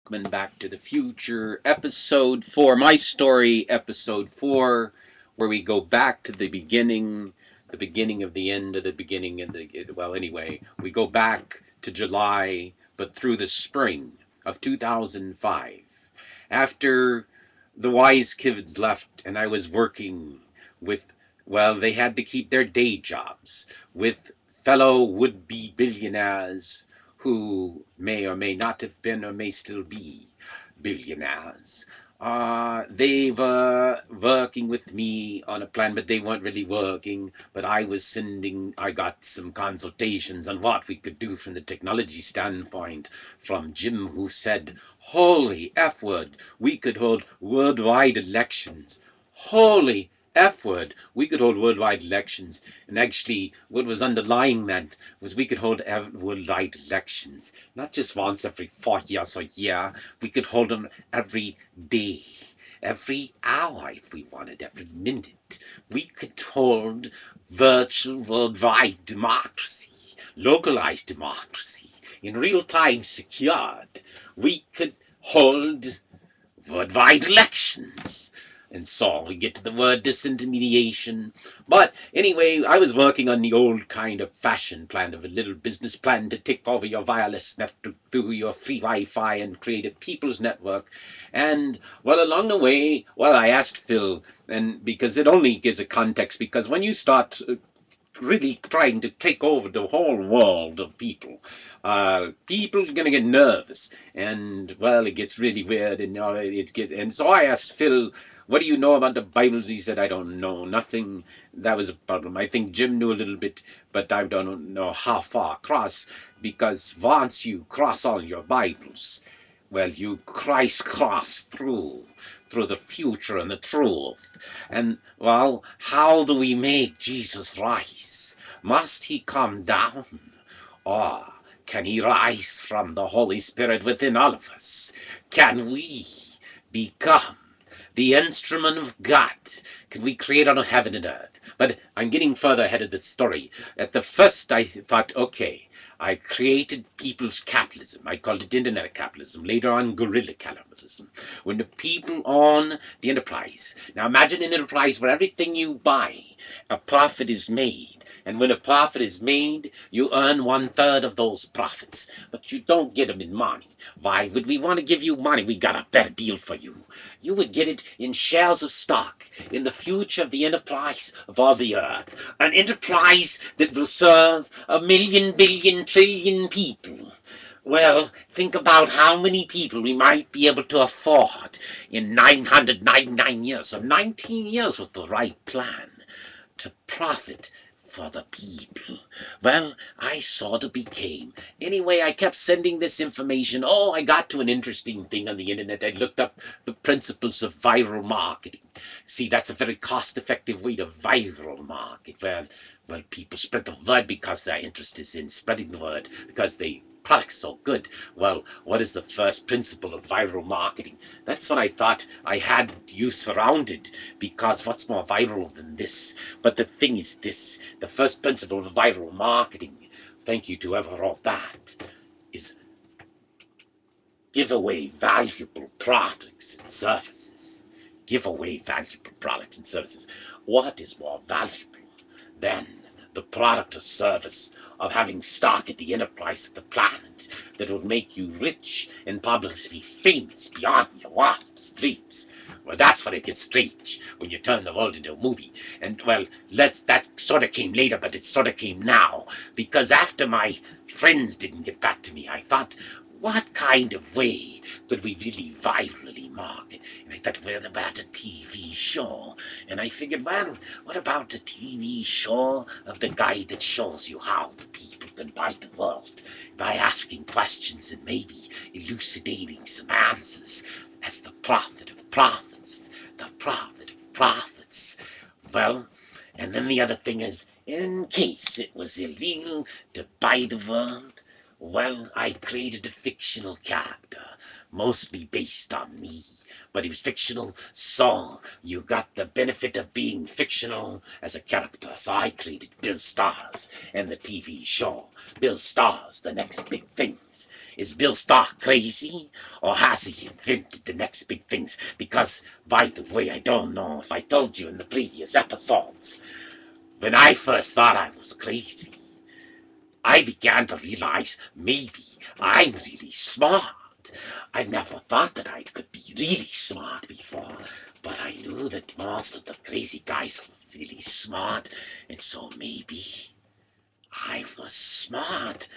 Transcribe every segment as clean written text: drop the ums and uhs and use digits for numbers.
Welcome back to the future, episode 4, my story, episode 4, where we go back to the beginning of the end of the beginning of the, well, anyway, we go back to July, but through the spring of 2005. After the wise kids left and I was working with, well, they had to keep their day jobs with fellow would-be billionaires who may or may not have been or may still be billionaires. They were working with me on a plan, but they weren't really working. But I got some consultations on what we could do from the technology standpoint from Jim, who said, holy F word, we could hold worldwide elections. Holy F word, we could hold worldwide elections. And actually, what was underlying that was we could hold worldwide elections, not just once every 4 years or year. We could hold them every day, every hour if we wanted, every minute. We could hold virtual worldwide democracy, localized democracy, in real time secured. We could hold worldwide elections. And so we get to the word disintermediation. But anyway, I was working on the old kind of fashion plan of a little business plan to take over your wireless network through your free Wi-Fi and create a people's network. And well, along the way, well, I asked Phil, and because it only gives a context, because when you start really trying to take over the whole world of people. People are going to get nervous, and well, it gets really weird, and and so I asked Phil, "What do you know about the Bible?" He said, "I don't know nothing." That was a problem. I think Jim knew a little bit, but I don't know how far across, because once you cross all your Bibles, well, you crisscross through the future and the truth. And, well, how do we make Jesus rise? Must he come down? Or can he rise from the Holy Spirit within all of us? Can we become the instrument of God? Can we create on heaven and earth? But I'm getting further ahead of the story. At the first, I thought, okay, I created people's capitalism. I called it internet capitalism. Later on, guerrilla capitalism. When the people own the enterprise. Now imagine an enterprise where everything you buy, a profit is made. And when a profit is made, you earn 1/3 of those profits. But you don't get them in money. Why would we want to give you money? We got a better deal for you. You would get it in shares of stock in the future of the enterprise of all the earth. An enterprise that will serve 1,000,000,000, billion, trillion people. Well, think about how many people we might be able to afford in 999 years, or 19 years with the right plan, to profit for the people. Well, I sort of became. Anyway, I kept sending this information. Oh, I got to an interesting thing on the internet. I looked up the principles of viral marketing. See, that's a very cost-effective way to viral market. Well, people spread the word because their interest is in spreading the word, because they product's so good. Well, what is the first principle of viral marketing? That's what I thought I had you surrounded, because what's more viral than this? But the thing is this, the first principle of viral marketing, thank you to whoever wrote that, is give away valuable products and services. Give away valuable products and services. What is more valuable than the product or service of having stock at the enterprise of the planet that would make you rich and publicly famous beyond your wildest dreams? Well, that's when it gets strange, when you turn the world into a movie. And, well, that sort of came later, but it sort of came now, because after my friends didn't get back to me, I thought, what kind of way could we really virally market? And I thought, well, about a TV show. And I figured, well, what about a TV show of the guy that shows you how the people can buy the world by asking questions and maybe elucidating some answers as the prophet of prophets, the prophet of prophets. Well, and then the other thing is, in case it was illegal to buy the world, well, I created a fictional character mostly based on me. But he was fictional, so you got the benefit of being fictional as a character. So I created Bill Stars and the TV show. Bill Stars, the next big things. Is Bill Starr crazy, or has he invented the next big things? Because, by the way, I don't know if I told you in the previous episodes, when I first thought I was crazy, I began to realize maybe I'm really smart. I never thought that I could be really smart before, but I knew that most of the crazy guys were really smart, and so maybe I was smart.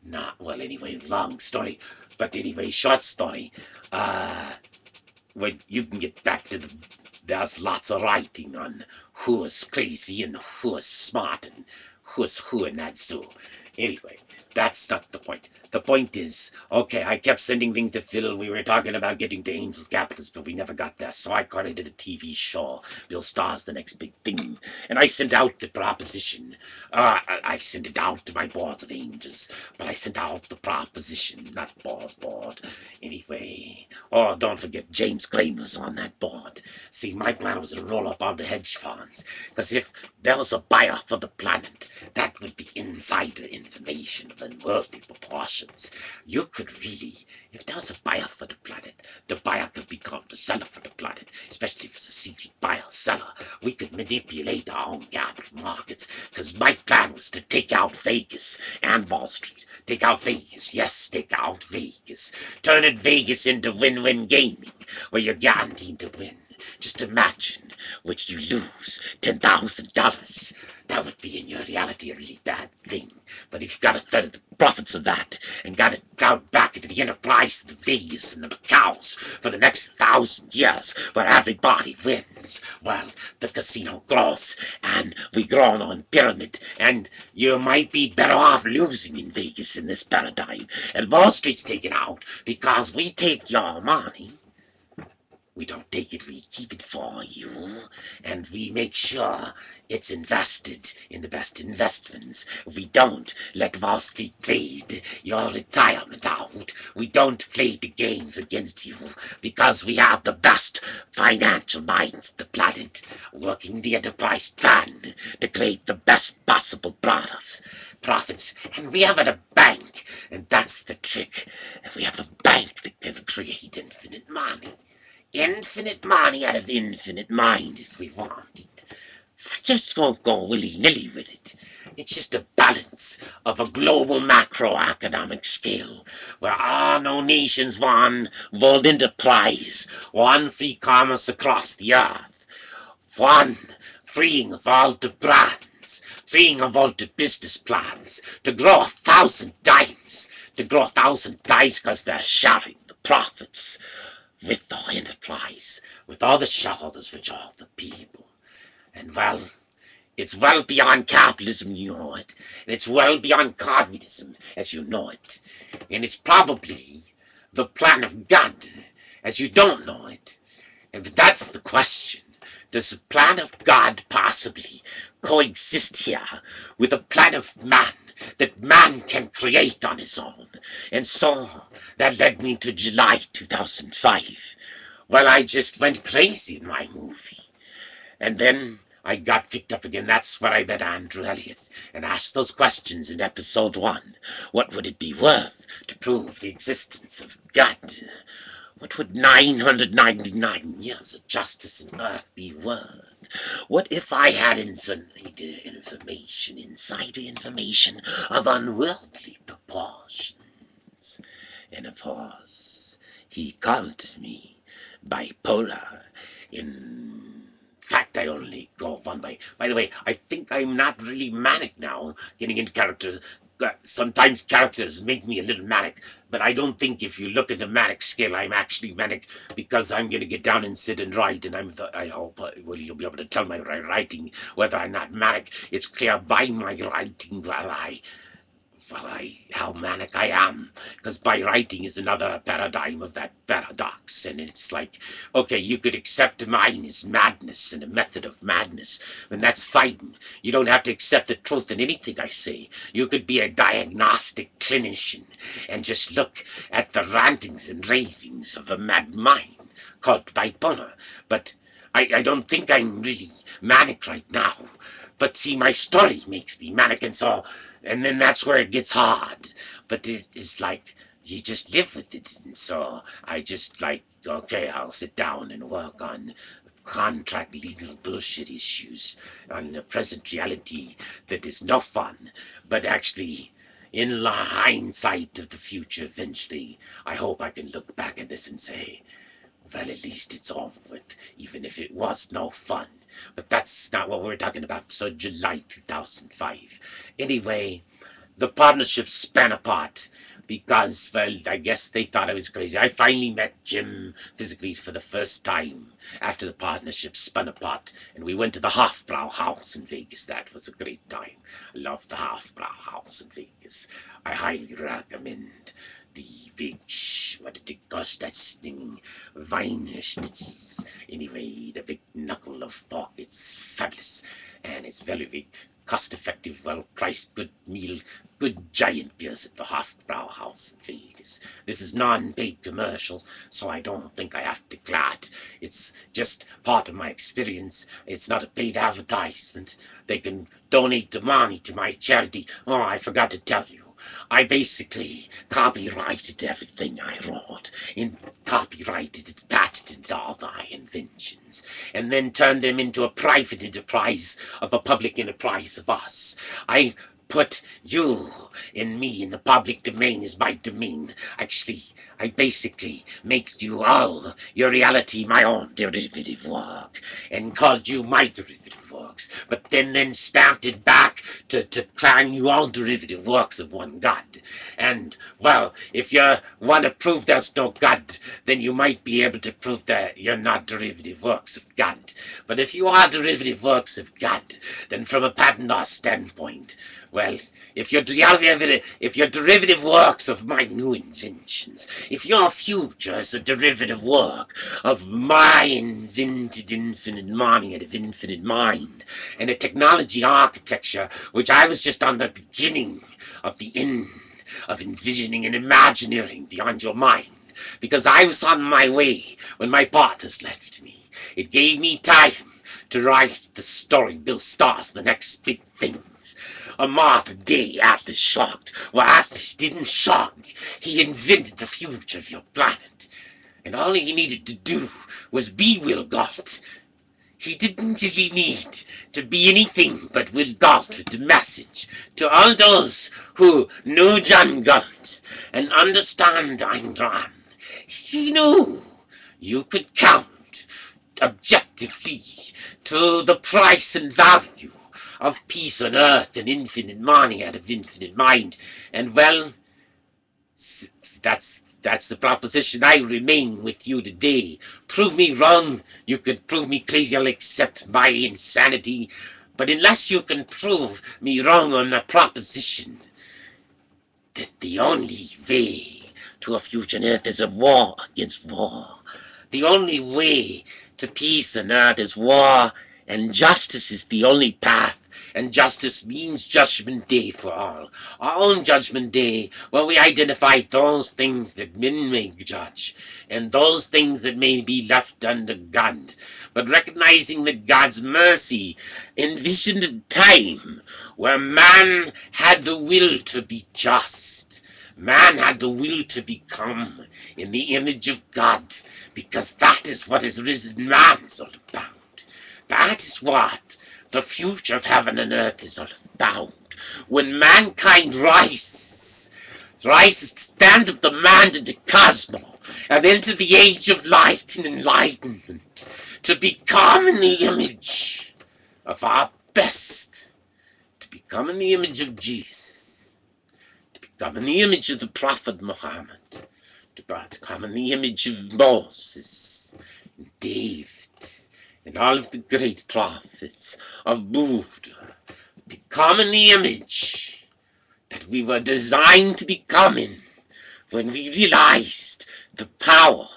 Not, well, anyway, long story, but anyway, short story. When you can get back to there's lots of writing on who is crazy and who is smart and who is who in that zoo. Anyway, that's not the point. The point is, okay, I kept sending things to Phil. We were talking about getting to Angel Capitalist, but we never got there. So I created a TV show. Bill Starr's the next big thing. And I sent out the proposition. I sent it out to my boards of angels, but I sent out the proposition, not board. Anyway, oh, don't forget James Kramer's on that board. See, my plan was to roll up on the hedge funds, because if there was a buyer for the planet, that would be insider information of unworldly proportions. You could really, if there was a buyer for the planet, the buyer could become the seller for the planet, especially if it's a secret buyer-seller. We could manipulate our own capital markets, because my plan was to take out Vegas and Wall Street. Take out Vegas, yes, take out Vegas. Turn it Vegas into win-win gaming, where you're guaranteed to win. Just imagine which you lose $10,000. That would be in your reality a really bad thing. But if you got a third of the profits of that and got it plowed back into the enterprise of the Vegas and the Macaus for the next 1,000 years where everybody wins, well, the casino grows and we grow on pyramid, and you might be better off losing in Vegas in this paradigm. And Wall Street's taken out because we take your money. We don't take it, we keep it for you, and we make sure it's invested in the best investments. We don't let Wall Street trade your retirement out. We don't play the games against you, because we have the best financial minds on the planet, working the enterprise plan to create the best possible profits, and we have a bank, and that's the trick. We have a bank that can create infinite money. Infinite money out of infinite mind if we want it. Just won't go willy-nilly with it. It's just a balance of a global macroeconomic scale where all no nations one world enterprise, one free commerce across the earth, one freeing of all the brands, freeing of all the business plans to grow 1,000 times, because they're sharing the profits with the enterprise, with all the shareholders, which are the people. And well, it's well beyond capitalism, you know it, and it's well beyond communism, as you know it, and it's probably the plan of God, as you don't know it. And that's the question. Does the plan of God possibly coexist here with the plan of man that man can create on his own? And so that led me to July 2005. Well, I just went crazy in my movie. And then I got picked up again. That's where I met Andrew Elliott and asked those questions in episode 1. What would it be worth to prove the existence of God? What would 999 years of justice on earth be worth? What if I had insider information of unworldly proportions? And of course, he called me bipolar. In fact, I only go one way. By the way, I think I'm not really manic now, getting into characters. Sometimes characters make me a little manic, but I don't think if you look at the manic scale, I'm actually manic, because I'm going to get down and sit and write, and I hope well, you'll be able to tell my writing whether I'm not manic. It's clear by my writing while I how manic I am, because my writing is another paradigm of that paradox, and it's like, okay, you could accept mine as madness and a method of madness, and that's fine. You don't have to accept the truth in anything I say. You could be a diagnostic clinician and just look at the rantings and ravings of a mad mind called bipolar, but I don't think I'm really manic right now. But see, my story makes me manic, and then that's where it gets hard. But it's like, you just live with it. And so I just like, okay, I'll sit down and work on contract legal bullshit issues on the present reality that is no fun, but actually, in the hindsight of the future, eventually, I hope I can look back at this and say, well, at least it's over with, even if it was no fun. But that's not what we're talking about. So July 2005. Anyway, the partnership span apart because, well, I guess they thought I was crazy. I finally met Jim physically for the first time after the partnership spun apart, and we went to the Hofbrau House in Vegas. That was a great time. I loved the Hofbrau House in Vegas. I highly recommend the big, what did it cost, that thing, Weiner Schnitzels. Anyway, the big knuckle of pork, it's fabulous, and it's very, very cost-effective, well-priced, good meal, good giant beers at the Hofbrau House in Vegas. This is non-paid commercial, so I don't think I have to declare it. It's just part of my experience. It's not a paid advertisement. They can donate the money to my charity. Oh, I forgot to tell you. I basically copyrighted everything I wrote, and copyrighted and patented all my inventions, and then turned them into a private enterprise of a public enterprise of us. I put you and me in the public domain as my domain. Actually, I basically make you all your reality my own derivative work, and called you my derivative works, but then stamped it back to claim you all derivative works of one God. And, well, if you want to prove there's no God, then you might be able to prove that you're not derivative works of God. But if you are derivative works of God, then from a patent law standpoint, well, if you're derivative works of my new inventions, if your future is a derivative work of my invented infinite mind of infinite mind, and a technology architecture which I was just on the beginning of the end of envisioning and imagineering beyond your mind, because I was on my way when my partners left me. It gave me time to write the story Bill Stars the next big things. A martyr day after shocked. Well, Atlas didn't shock me. He invented the future of your planet. And all he needed to do was be Will Galt. He didn't really need to be anything but Will Galt with the message to all those who know John Galt and understand Ayn Rand. He knew you could count objectively to the price and value of peace on earth and infinite money out of infinite mind. And, well, that's the proposition. I remain with you today. Prove me wrong. You could prove me crazy. I'll accept my insanity. But unless you can prove me wrong on the proposition that the only way to a future earth is a war against war, the only way to peace on earth is war, and justice is the only path, and justice means judgment day for all. Our own judgment day, where we identify those things that men may judge, and those things that may be left under God, but recognizing that God's mercy envisioned a time where man had the will to be just. Man had the will to become in the image of God, because that is what his risen man is all about. That is what the future of heaven and earth is all about. When mankind rises to stand up the man into cosmos and into the age of light and enlightenment, to become in the image of our best, to become in the image of Jesus, to become in the image of the Prophet Muhammad, to become in the image of Moses, and David, and all of the great prophets of Buddha, become in the image that we were designed to become in when we realized the power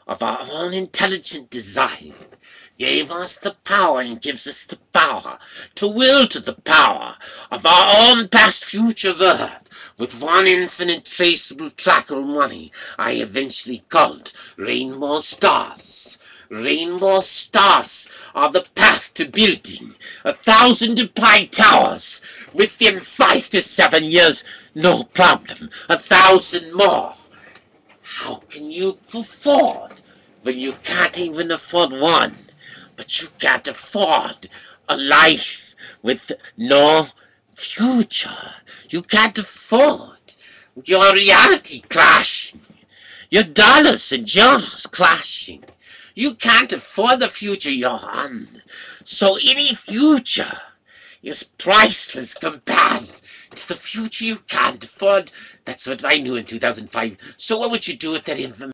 of our own intelligent design gave us the power and gives us the power to will to the power of our own past future Earth with one infinite traceable trackable money I eventually called Rainbow Stars. Rainbow Stars are the path to building 1,000 pie towers within 5 to 7 years. No problem. 1,000 more. How can you afford when you can't even afford one? But you can't afford a life with no future. You can't afford your reality crashing. Your dollars and euros clashing. You can't afford the future you're on. So any future is priceless compared to the future you can't afford. That's what I knew in 2005. So what would you do with that information?